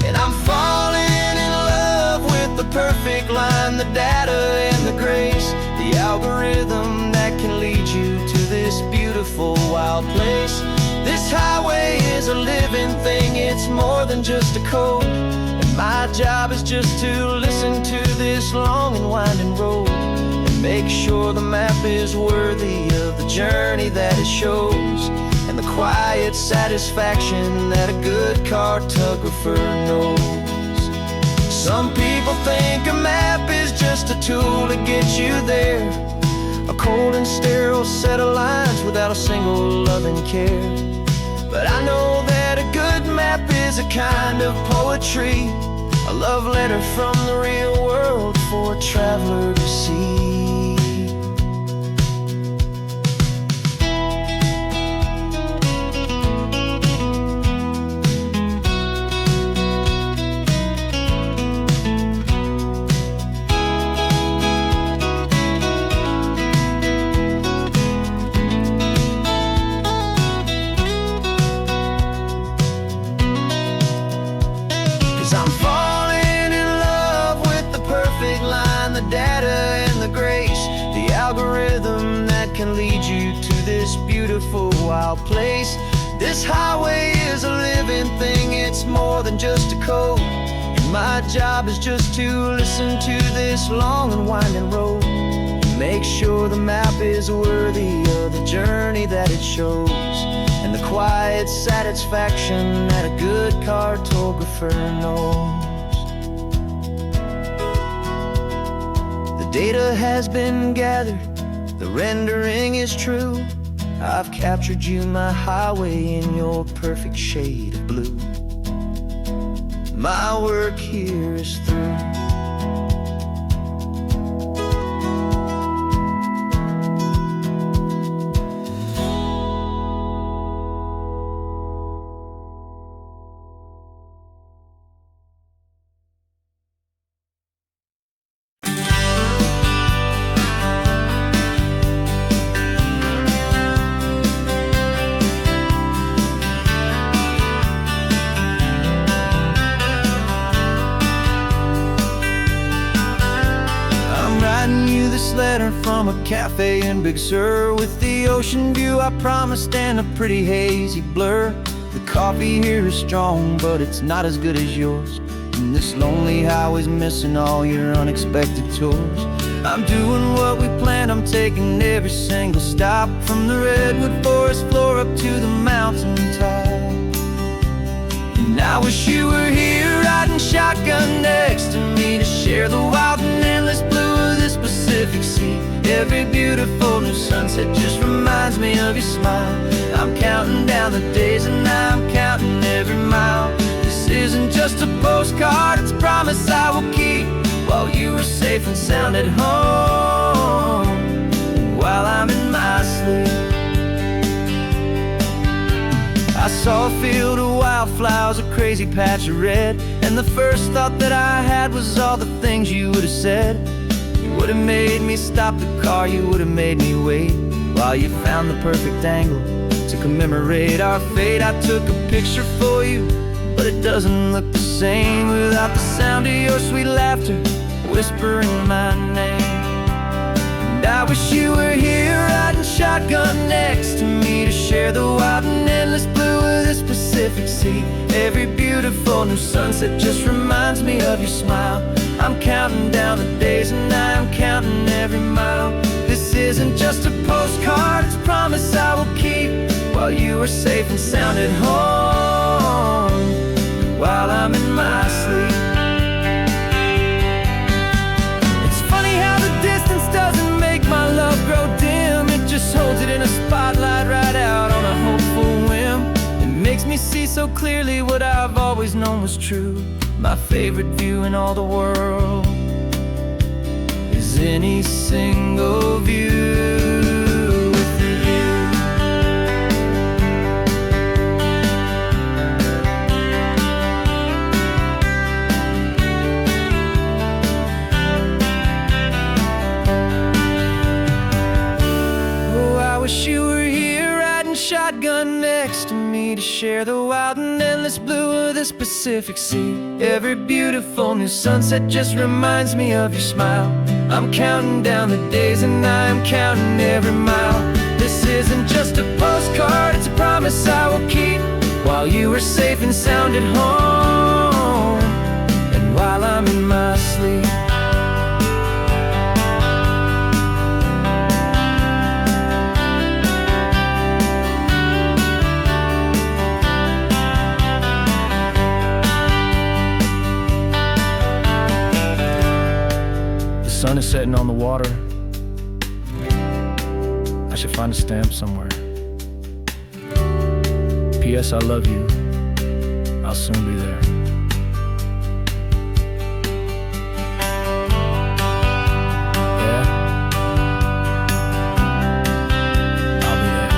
And I'm falling in love with the perfect line, the data and the grace, the algorithm that can lead you to this beautiful wild place. This highway is a living thing, it's more than just a code. My job is just to listen to this long and winding road and make sure the map is worthy of the journey that it shows, and the quiet satisfaction that a good cartographer knows. Some people think a map is just a tool to get you there, a cold and sterile set of lines without a single loving care. But I know that a good map is a kind of poetry, a love letter from the real world for a traveler to see. 'Cause I'm falling in love with the perfect line, the data and the grace, the algorithm that can lead you to this beautiful wild place. This highway is a living thing, it's more than just a code. And my job is just to listen to this long and winding road and make sure the map is worthy of the journey that it shows, and the quiet satisfaction that a good cartographer knows. The data has been gathered, the rendering is true. I've captured you, my highway, in your perfect shade of blue. My work here is through. This letter from a cafe in Big Sur, with the ocean view I promised and a pretty hazy blur. The coffee here is strong, but it's not as good as yours, and this lonely highway's missing all your unexpected tours. I'm doing what we planned, I'm taking every single stop, from the redwood forest floor up to the mountain top. And I wish you were here riding shotgun next to me, to share the wild and endless blue of this Pacific Sea. Every beautiful new sunset just reminds me of your smile. I'm counting down the days and I'm counting every mile. This isn't just a postcard, it's a promise I will keep, while you are safe and sound at home, while I'm in my sleep. I saw a field of wildflowers, a crazy patch of red, and the first thought that I had was all the things you would have said. You would have made me stop the car, you would have made me wait, while you found the perfect angle to commemorate our fate. I took a picture for you, but it doesn't look the same without the sound of your sweet laughter whispering my name. And I wish you were here riding shotgun next to me, to share the wild and endless blue of this Pacific Sea. Every beautiful new sunset just reminds me of your smile. I'm counting down the days and I'm counting every mile. This isn't just a postcard, it's a promise I will keep, while you are safe and sound at home, while I'm in my sleep. It's funny how the distance doesn't make my love grow dim, it just holds it in a spotlight right out on a hopeful whim. It makes me see so clearly what I've always known was true. My favorite view in all the world is any single view with you. Oh, I wish you were here riding shotgun next to me, to share the wild and endless blue of this Pacific Sea. Every beautiful new sunset just reminds me of your smile. I'm counting down the days and I'm counting every mile. This isn't just a postcard, it's a promise I will keep, while you are safe and sound at home, and while I'm in my sleep. The sun is setting on the water. I should find a stamp somewhere. P.S. I love you. I'll soon be there. Yeah? I'll be there.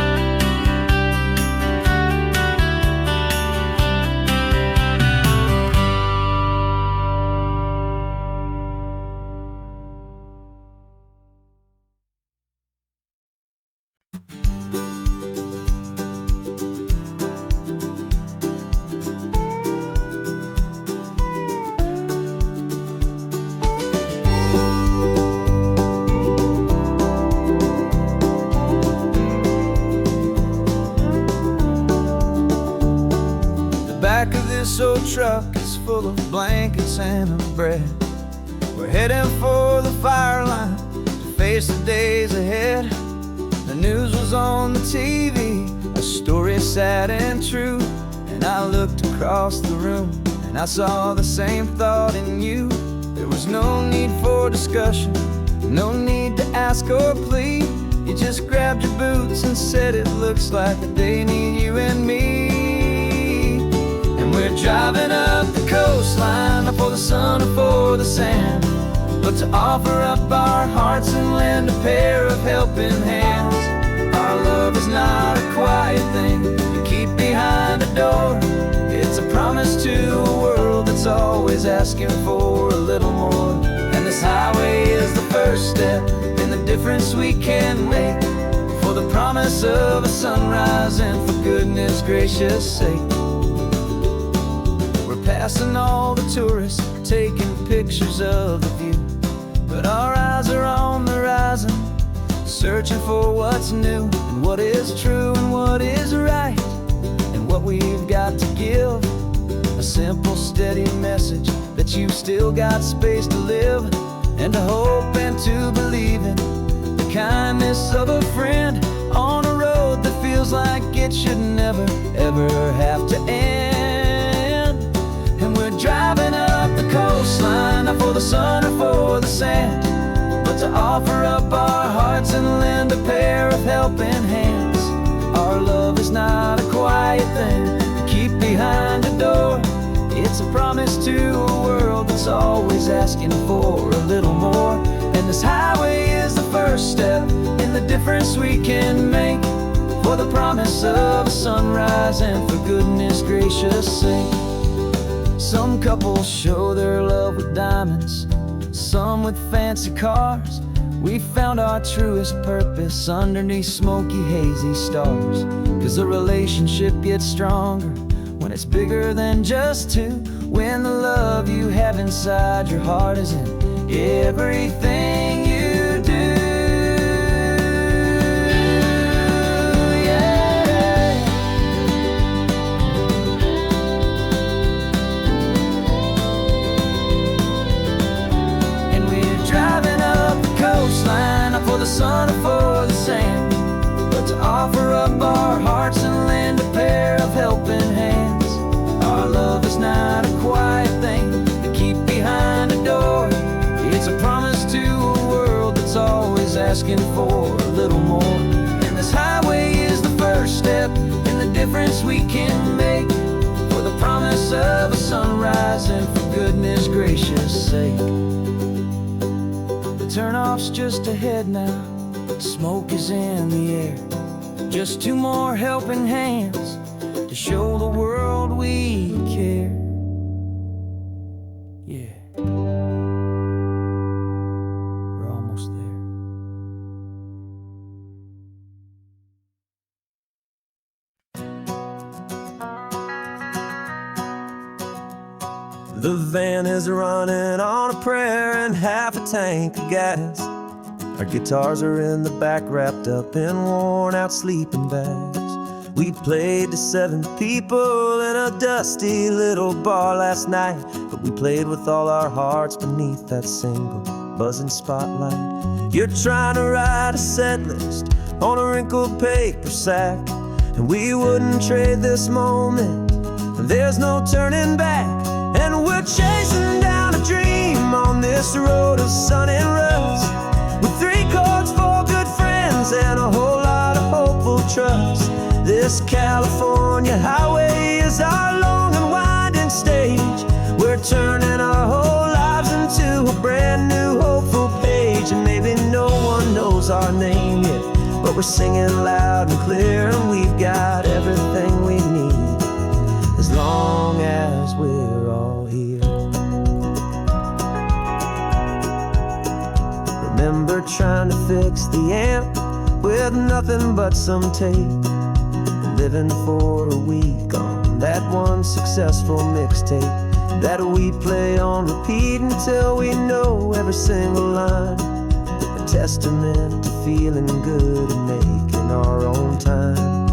Back of this old truck is full of blankets and a bread. We're heading for the fire line to face the days ahead. The news was on the TV, a story sad and true. And I looked across the room and I saw the same thought in you. There was no need for discussion, no need to ask or plead. You just grabbed your boots and said it looks like the day need you and me. And we're driving up the coastline, not for the sun or for the sand, but to offer up our hearts and lend a pair of helping hands. Our love is not a quiet thing you keep behind a door. It's a promise to a world that's always asking for a little more. And this highway is the first step in the difference we can make, for the promise of a sunrise and for goodness gracious sake. We're passing all the tourists, taking pictures of the view, but our eyes are on the horizon, searching for what's new and what is true and what is right, and what we've got to give. A simple, steady message that you've still got space to live, and to hope and to believe in the kindness of a friend on a road that feels like it should never, ever have to end. And we're driving up the coastline, not for the sun or for the sand, but to offer up our hearts and lend a pair of helping hands. Our love is not a quiet thing to keep behind a door. It's a promise to a world that's always asking for a little more. And this highway is the first step in the difference we can make, for the promise of a sunrise and for goodness gracious sake. Some couples show their love with diamonds, some with fancy cars. We found our truest purpose underneath smoky, hazy stars. 'Cause a relationship gets stronger when it's bigger than just two, when the love you have inside your heart is in everything you do. Yeah. And we're driving up the coastline, not for the sun or for the sand, but to offer up our hearts and lend a pair of helping hands. Our love is not a quiet thing to keep behind a door. It's a promise to a world that's always asking for a little more. And this highway is the first step in the difference we can make, for the promise of a sunrise and for goodness gracious sake. The turnoff's just ahead now, smoke is in the air. Just two more helping hands to show the world we care. Yeah, we're almost there. The van is running on a prayer and half a tank of gas. Our guitars are in the back, wrapped up in worn-out sleeping bags. We played to 7 people in a dusty little bar last night, but we played with all our hearts beneath that single buzzing spotlight. You're trying to write a set list on a wrinkled paper sack, and we wouldn't trade this moment. There's no turning back, and we're chasing down a dream on this road of sun and rust, with 3 chords, 4 good friends, and a whole lot of hopeful trust. This California highway is our long and winding stage. We're turning our whole lives into a brand new hopeful page. And maybe no one knows our name yet, but we're singing loud and clear, and we've got everything we need as long as we're all here. Remember trying to fix the amp with nothing but some tape, living for a week on that one successful mixtape that we play on repeat until we know every single line. A testament to feeling good and making our own time.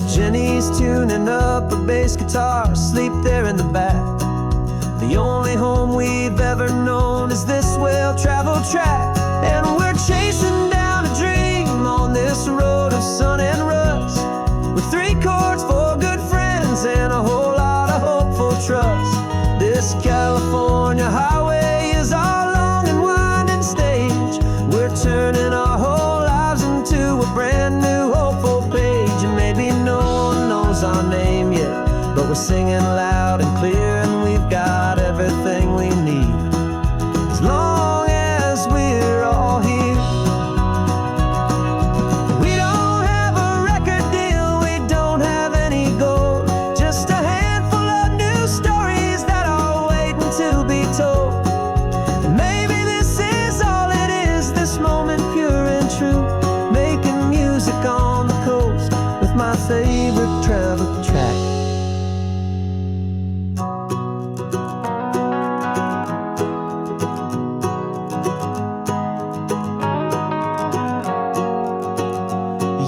Jenny's tuning up a bass guitar, asleep there in the back. The only home we've ever known is this well-traveled track, and we're chasing down a dream on this road of sun and rust, with 3 singing loud and clear, and we've got everything we need, as long as we're all here. We don't have a record deal, we don't have any gold, just a handful of new stories that are waiting to be told. And maybe this is all it is, this moment pure and true, making music on the coast with my favorite travel track.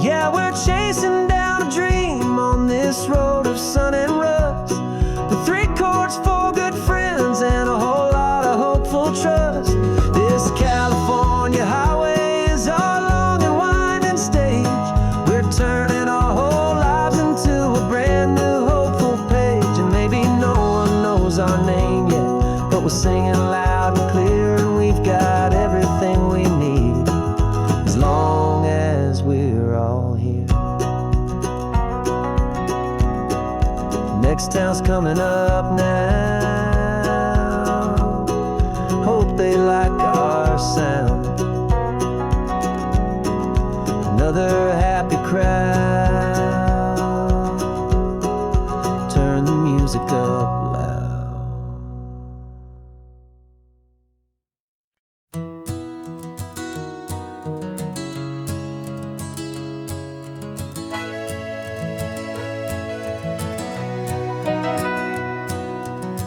Yeah, we're chasing down a dream on this road of sun and rust, with 3 chords, 4 good friends, and a whole lot of hopeful trust. This California highway is our long and winding stage. We're turning our whole lives into a brand new hopeful page. And maybe no one knows our name yet, but we're singing loud and clear, and we've got everything we need, as long as we're all here. Next town's coming up now, hope they like our sound. Another happy crowd, turn the music up loud.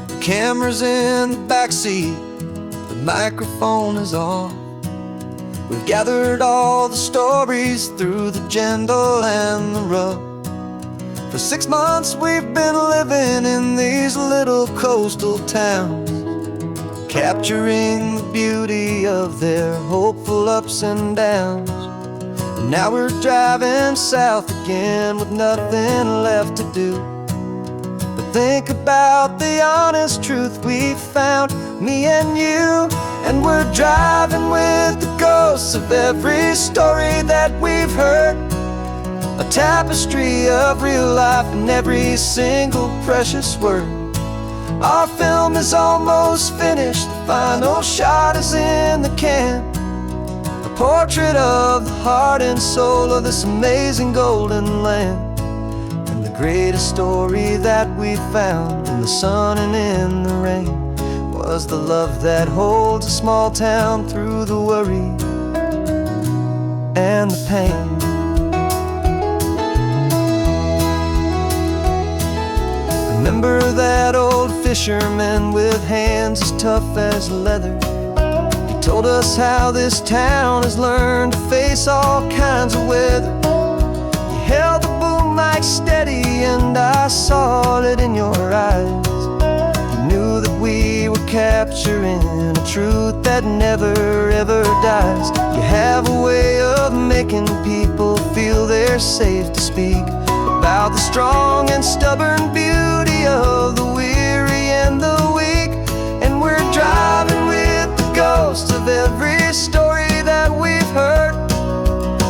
The camera's in the backseat, the microphone is on. We've gathered all the stories through the gentle and the rough. For 6 months we've been living in these little coastal towns, capturing the beauty of their hopeful ups and downs. And now we're driving south again with nothing left to do but think about the honest truth we found, me and you. And we're driving with the ghosts of every story that we've heard, a tapestry of real life in every single precious word. Our film is almost finished, the final shot is in the can, a portrait of the heart and soul of this amazing golden land. And the greatest story that we found in the sun and in the rain was the love that holds a small town through the worry and the pain. Remember that old fisherman with hands as tough as leather? He told us how this town has learned to face all kinds of weather. You held the boom mic steady and I saw it in your eyes. You knew that we were capturing a truth that never ever dies. You have a way of making people feel they're safe to speak about the strong and stubborn beauty of the weary and the weak. And we're driving with the ghosts of every story that we've heard,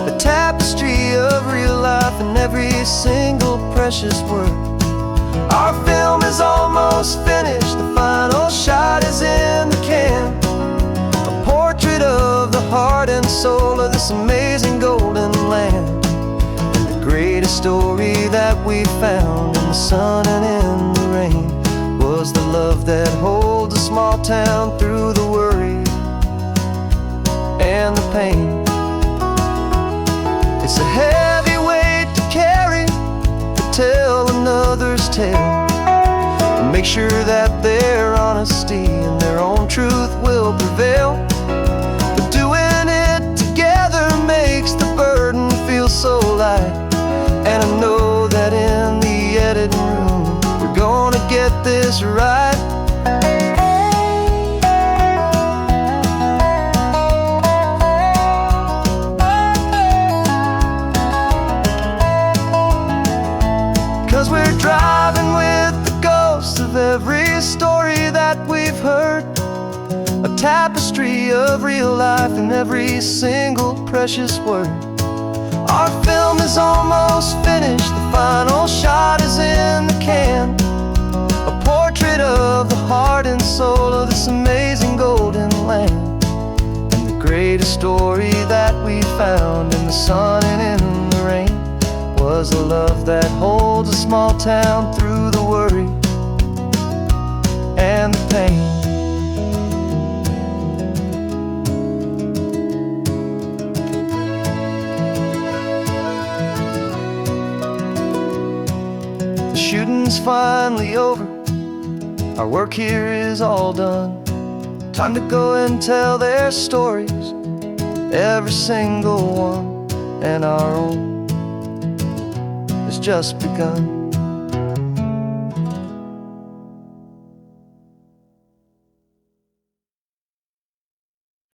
a tapestry of real life in every single precious word. Our film is almost finished, the final shot is in the can, a portrait of the heart and soul of this amazing golden land. The greatest story that we found in the sun and in the rain was the love that holds a small town through the worry and the pain. It's a heavy weight to carry, to tell another's tale, and make sure that their honesty and their own truth will prevail. But doing it together makes the burden feel so light. And I know that in the editing room we're gonna get this right. 'Cause we're driving with the ghosts of every story that we've heard, a tapestry of real life in every single precious word. Our film is almost finished, the final shot is in the can, spirit of the heart and soul of this amazing golden land. And the greatest story that we found in the sun and in the rain was a love that holds a small town through the worry and the pain. The shooting's finally over, our work here is all done. Time to go and tell their stories, every single one, and our own has just begun.